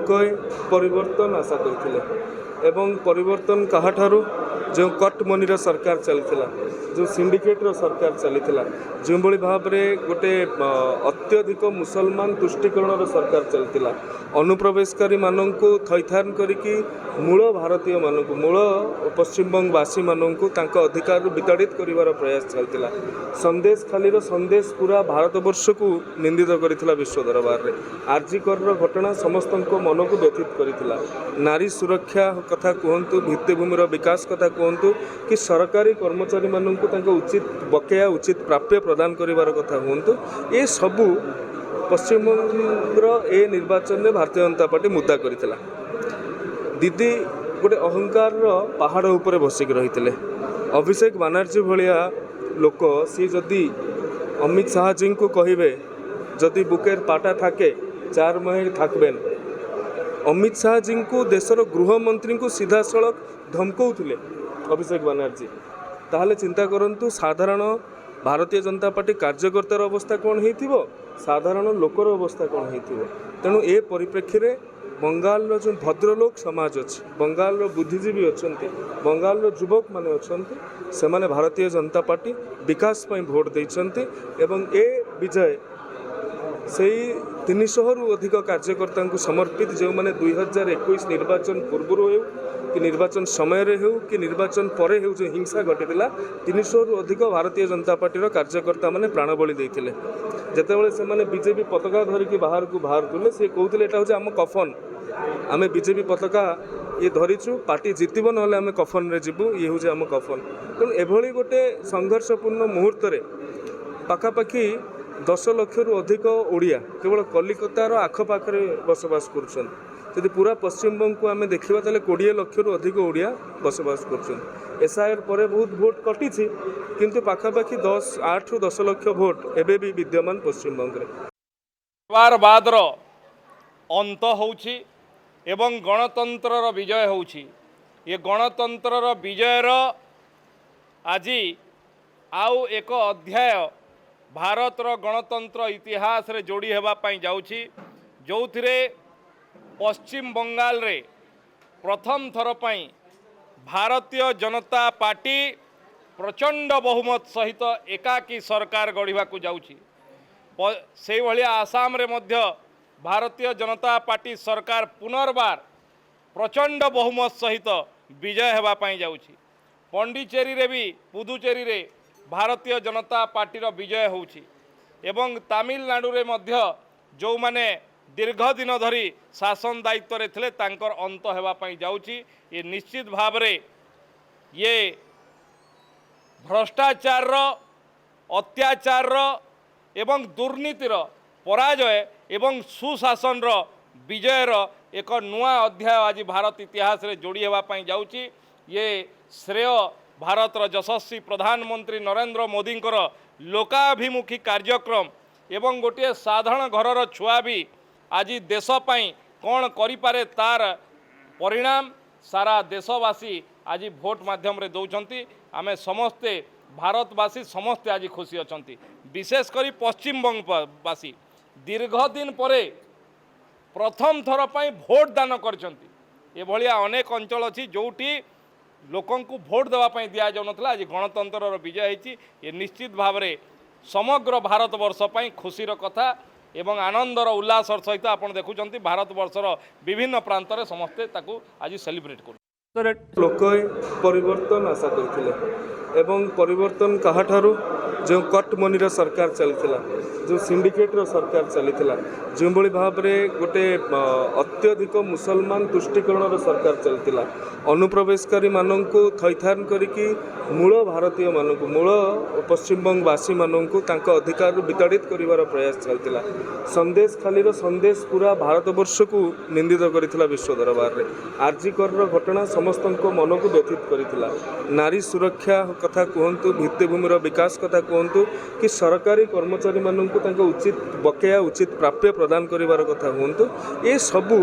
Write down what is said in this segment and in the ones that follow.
लोके परिवर्तन आशा करथिले एवं परिवर्तन काहाठारु जो कट मनीर सरकार चलता जो सिंडिकेटर सरकार चलता जो भाव में गोटे अत्यधिक मुसलमान तुष्टिकरण सरकार चलता अनुप्रवेशकारी मानक थैथान करिकी मूल भारतीय मानक मूल पश्चिमबंगवासी मानक अधिकार विताड़ित करिवार प्रयास चलता संदेश खालीर संदेश पूरा भारतवर्ष को निंदित करथिला विश्व दरबार रे आरजीकर घटना समस्त मन को व्यथित करथिला नारी सुरक्षा कथा कहतु भित्तिभूमिर विकास कथा कहतु कि सरकारी कर्मचारी मानक उचित बकेया उचित प्राप्य प्रदान करिवार कथा कहतु ये सबू पश्चिमबंगर ए निर्वाचन में भारतीय जनता पार्टी मुद्दा करथिला दीदी गोटे अहंकार पहाड़ उपरे बसिक रही अभिषेक बानर्जी भाया लोक सी जदि अमित शाह जी को कहे जदि बुकेर पाटा थाके चार महीने थाकबेन अमित शाह जी को देशर गृहमंत्री को सीधा सड़क धमकाउले अभिषेक बानर्जी ताहले चिंता करंतु साधारण भारतीय जनता पार्टी कार्यकर्तार अवस्था कौन हो साधारण लोकर अवस्था कौन हो तेणु ए परिप्रेक्षी में बंगाल जो भद्रलोक समाज अच्छी बंगाल बुद्धिजीवी अच्छा बंगाल युवक माने अच्छा से माने भारतीय जनता पार्टी विकास पर भोट देते एवं ए विजय से 300 रु अधिक कार्यकर्ता को समर्पित जो मैंने 2021 निर्वाचन पूर्व हो कि निर्वाचन समय हो कि निर्वाचन पर हो जो हिंसा घटी 300 रु अधिक भारतीय जनता पार्टी कार्यकर्ता मैंने प्राणबली देते जितेबाला से बीजेपी पताका धरिकी बाहर को बाहर थे सी कहते यहाँ हूँ आम कफन आम बीजेपी पताका ये धरीचु पार्टी जितब ना आम कफन रे जीवु ये हूँ आम कफन तेणु एभली गोटे संघर्षपूर्ण मुहूर्त पाखापाखि 10 लाख रु अधिक ओडिया केवल कलिकतार आखपाखे बसवास कर पूरा पश्चिमबंग को आम देखा तेल 20 लाख रु अधिक ओडिया बसवास कर एसआईआर पर बहुत भोट कटी किंतु पाखापाखि 8 रु 10 लाख भोट एबे भी विद्यमान पश्चिमबंग रे बादर अंत होउछि एवं गणतंत्र विजय होउछि ये गणतंत्र विजयर आज आउ एक अध्याय भारतर गणतंत्र इतिहास रे जोड़ी हेबापई जाउछि जो पश्चिम बंगाल रे प्रथम थर पई भारतीय जनता पार्टी प्रचंड बहुमत सहित एकाकी सरकार गढ़ा जाउछि से भलिया आसाम रे मध्य भारतीय जनता पार्टी सरकार पुनर्बार प्रचंड बहुमत सहित विजय हेबापई जाउछि पंडिचेरी रे भी पुदुचेरी रे भारतीय जनता पार्टीर विजय होउछि एवं तमिलनाडु रे मध्य जो माने दीर्घ दिन धरी शासन दायित्व रे थिले तांकर अंत हेबापई जाउछि ये निश्चित भाव रे ये भ्रष्टाचार अत्याचार एवं दुर्नीतिर पराजय एवं सुशासन विजयर एक नुआ अध्याय आज भारत इतिहास रे जोड़ी हेबापई जाउछि ये श्रेय भारतर यशस्वी प्रधानमंत्री नरेंद्र मोदी लोकाभिमुखी कार्यक्रम एवं गोटे साधारण घरर छुआ भी आज देश पाई कौन करिपारे तार परिणाम सारा देशवासी आज भोट माध्यम रे दौरान आमे समस्ते भारतवासी समस्ते आज खुशी अच्छा विशेषकर पश्चिमबंगवासी दीर्घ दिन पर प्रथम थर पर भोट दान कर अनेक अंचल अच्छी जोटी लोकों को भोट देवाई दि जाऊन आज गणतंत्र विजय होती ये निश्चित भाव में समग्र भारत वर्ष पर खुशीर कथा एवं आनंदर उल्लासर सहित आप देखुं भारत वर्षर विभिन्न प्रांत में समस्ते आज सेलिब्रेट कर लोके परिवर्तन आशा करथिले एवं परिवर्तन काहाठारु जो कट मनीर सरकार चलता जो सिंडिकेटर सरकार चलता जो भाव में गोटे अत्यधिक मुसलमान तुष्टिकरण सरकार चलता अनुप्रवेशकारी मानक थैथान करिकी मूल भारतीय मानक मूल पश्चिमबंगवासी मानक अधिकार विताड़ित करिवार प्रयास चलता संदेश खालीर संदेश पूरा भारतवर्ष को निंदित करथिला विश्व दरबार रे आरजीकर घटना समस्त मन को व्यथित करथिला नारी सुरक्षा कथा कहतु भित्तिभूमिर विकास कथा कहतु कि सरकारी कर्मचारी मानक उचित बकेया उचित प्राप्य प्रदान करिवार कथा कहतु ये सबू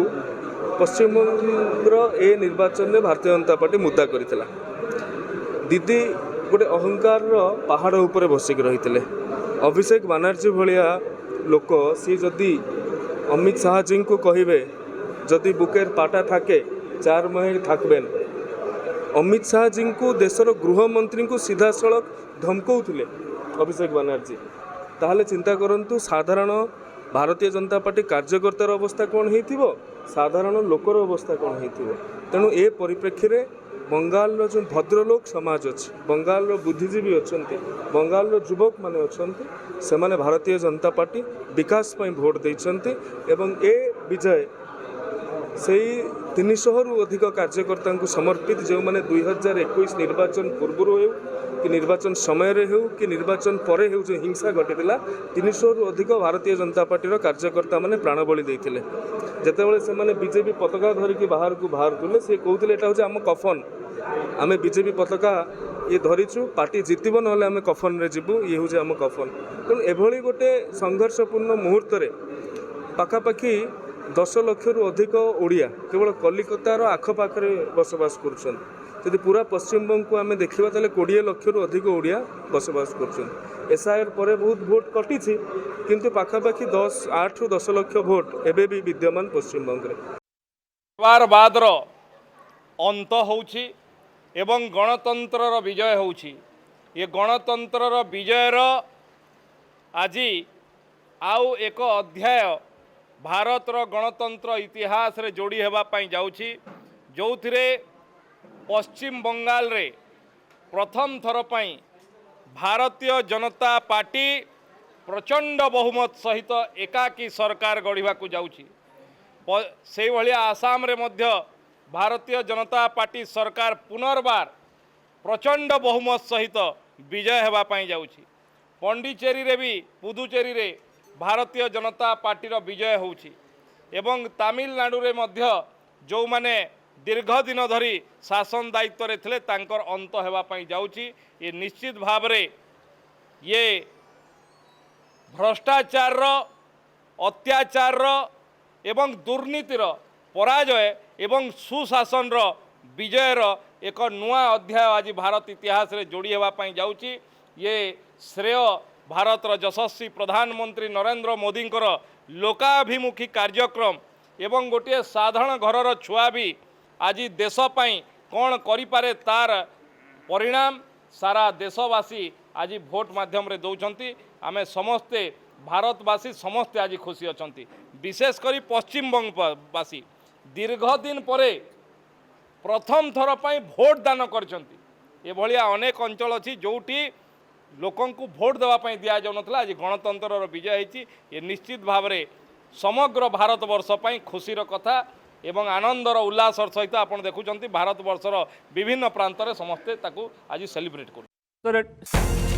पश्चिमबंगर ए निर्वाचन में भारतीय जनता पार्टी मुद्दा करथिला दीदी गोटे अहंकार पहाड़ उपरे बसिक रही अभिषेक बानर्जी भाया लोक सी जदि अमित शाह जी को कहे যদি বুকের পাটা থাকে 4 মাহির থাকবেন। অমিত শাহজীଙ୍କୁ ଦେଶର ଗୃହମନ୍ତ୍ରୀଙ୍କୁ ସିଧାସଳଖ ଧମକଉଥିଲେ ଅଭିଷେକ ବାନାର୍ଜୀ। ତାହେଲେ ଚିନ୍ତା କରନ୍ତୁ ସାଧାରଣ ଭାରତୀୟ ଜନତା ପାର୍ଟି କାର୍ଯ୍ୟକର୍ତ୍ତାର ଅବସ୍ଥା କ'ଣ ହେଇଥିବ, ସାଧାରଣ ଲୋକର ଅବସ୍ଥା କ'ଣ ହେଇଥିବ। ତେଣୁ ଏ ପରିପ୍ରେକ୍ଷୀରେ ବଙ୍ଗାଲର ଯେଉଁ ଭଦ୍ରଲୋକ ସମାଜ ଅଛି, ବଙ୍ଗାଲର ବୁଦ୍ଧିଜୀବୀ ଅଛନ୍ତି, ବଙ୍ଗାଲର ଯୁବକମାନେ ଅଛନ୍ତି, ସେମାନେ ଭାରତୀୟ ଜନତା ପାର୍ଟି ବିକାଶ ପାଇଁ ଭୋଟ ଦେଇଛନ୍ତି ଏବଂ ଏ ବିଜୟ ସେଇ 300ରୁ ଅଧିକ କାର୍ଯ୍ୟକର୍ତ୍ତାଙ୍କୁ ସମର୍ପିତ, ଯେଉଁମାନେ 2021 ନିର୍ବାଚନ ପୂର୍ବରୁ ହେଉ କି ନିର୍ବାଚନ ସମୟରେ ହେଉ କି ନିର୍ବାଚନ ପରେ ହେଉ ଯେଉଁ ହିଂସା ଘଟିଥିଲା, 300ରୁ ଅଧିକ ଭାରତୀୟ ଜନତା ପାର୍ଟିର କାର୍ଯ୍ୟକର୍ତ୍ତାମାନେ ପ୍ରାଣବଳି ଦେଇଥିଲେ। ଯେତେବେଳେ ସେମାନେ ବିଜେପି ପତାକା ଧରିକି ବାହାରକୁ ବାହାରୁଥିଲେ, ସେ କହୁଥିଲେ ଏଇଟା ହେଉଛି ଆମ କଫନ, ଆମେ ବିଜେପି ପତାକା ଇଏ ଧରିଛୁ, ପାର୍ଟି ଜିତିବ ନହେଲେ ଆମେ କଫନରେ ଯିବୁ, ଇଏ ହେଉଛି ଆମ କଫନ। ତେଣୁ ଏଭଳି ଗୋଟେ ସଂଘର୍ଷପୂର୍ଣ୍ଣ ମୁହୂର୍ତ୍ତରେ ପାଖାପାଖି 10 ଲକ୍ଷରୁ ଅଧିକ ଓଡ଼ିଆ କେବଳ କଲିକତାର ଆଖପାଖରେ ବସବାସ କରୁଛନ୍ତି। ଯଦି ପୁରା ପଶ୍ଚିମବଙ୍ଗକୁ ଆମେ ଦେଖିବା ତାହେଲେ 20 ଲକ୍ଷରୁ ଅଧିକ ଓଡ଼ିଆ ବସବାସ କରୁଛନ୍ତି। SIR ପରେ ବହୁତ ଭୋଟ କଟିଛି, କିନ୍ତୁ ପାଖାପାଖି 8ରୁ 10 ଲକ୍ଷ ଭୋଟ ଏବେ ବି ବିଦ୍ୟମାନ ପଶ୍ଚିମବଙ୍ଗରେ। ବାଦର ଅନ୍ତ ହେଉଛି ଏବଂ ଗଣତନ୍ତ୍ରର ବିଜୟ ହେଉଛି। ଏ ଗଣତନ୍ତ୍ରର ବିଜୟର ଆଜି ଆଉ ଏକ ଅଧ୍ୟାୟ ଭାରତର ଗଣତନ୍ତ୍ର ଇତିହାସରେ ଯୋଡ଼ି ହେବା ପାଇଁ ଯାଉଛି, ଯେଉଁଥିରେ ପଶ୍ଚିମ ବଙ୍ଗାଲରେ ପ୍ରଥମ ଥର ପାଇଁ ଭାରତୀୟ ଜନତା ପାର୍ଟି ପ୍ରଚଣ୍ଡ ବହୁମତ ସହିତ ଏକାକୀ ସରକାର ଗଢ଼ିବାକୁ ଯାଉଛି। ସେଇଭଳିଆ ଆସାମରେ ମଧ୍ୟ ଭାରତୀୟ ଜନତା ପାର୍ଟି ସରକାର ପୁନର୍ବାର ପ୍ରଚଣ୍ଡ ବହୁମତ ସହିତ ବିଜୟ ହେବା ପାଇଁ ଯାଉଛି। ପଣ୍ଡିଚେରୀରେ ବି, ପୁଦୁଚେରୀରେ ଭାରତୀୟ ଜନତା ପାର୍ଟିର ବିଜୟ ହେଉଛି ଏବଂ ତାମିଲନାଡୁରେ ମଧ୍ୟ ଯେଉଁମାନେ ଦୀର୍ଘ ଦିନ ଧରି ଶାସନ ଦାୟିତ୍ୱରେ ଥିଲେ ତାଙ୍କର ଅନ୍ତ ହେବା ପାଇଁ ଯାଉଛି। ଏ ନିଶ୍ଚିତ ଭାବରେ ଇଏ ଭ୍ରଷ୍ଟାଚାରର, ଅତ୍ୟାଚାରର ଏବଂ ଦୁର୍ନୀତିର ପରାଜୟ ଏବଂ ସୁଶାସନର ବିଜୟର ଏକ ନୂଆ ଅଧ୍ୟାୟ ଆଜି ଭାରତ ଇତିହାସରେ ଯୋଡ଼ି ହେବା ପାଇଁ ଯାଉଛି। ଇଏ ଶ୍ରେୟ ଭାରତର ଯଶସ୍ୱୀ ପ୍ରଧାନମନ୍ତ୍ରୀ ନରେନ୍ଦ୍ର ମୋଦିଙ୍କର ଲୋକାଭିମୁଖୀ କାର୍ଯ୍ୟକ୍ରମ ଏବଂ ଗୋଟିଏ ସାଧାରଣ ଘରର ଛୁଆ ବି ଆଜି ଦେଶ ପାଇଁ କ'ଣ କରିପାରେ ତାର ପରିଣାମ ସାରା ଦେଶବାସୀ ଆଜି ଭୋଟ ମାଧ୍ୟମରେ ଦେଉଛନ୍ତି। ଆମେ ସମସ୍ତେ ଭାରତବାସୀ ସମସ୍ତେ ଆଜି ଖୁସି ଅଛନ୍ତି, ବିଶେଷ କରି ପଶ୍ଚିମବଙ୍ଗବାସୀ ଦୀର୍ଘ ଦିନ ପରେ ପ୍ରଥମ ଥର ପାଇଁ ଭୋଟ ଦାନ କରିଛନ୍ତି। ଏଭଳିଆ ଅନେକ ଅଞ୍ଚଳ ଅଛି ଯେଉଁଠି ଲୋକଙ୍କୁ ଭୋଟ ଦେବା ପାଇଁ ଦିଆଯାଉନଥିଲା, ଆଜି ଗଣତନ୍ତ୍ରର ବିଜୟ ହେଇଛି। ଏ ନିଶ୍ଚିତ ଭାବରେ ସମଗ୍ର ଭାରତବର୍ଷ ପାଇଁ ଖୁସିର କଥା ଏବଂ ଆନନ୍ଦର ଉଲ୍ଲାସର ସହିତ ଆପଣ ଦେଖୁଛନ୍ତି ଭାରତବର୍ଷର ବିଭିନ୍ନ ପ୍ରାନ୍ତରେ ସମସ୍ତେ ତାକୁ ଆଜି ସେଲିବ୍ରେଟ୍ କରୁଛନ୍ତି।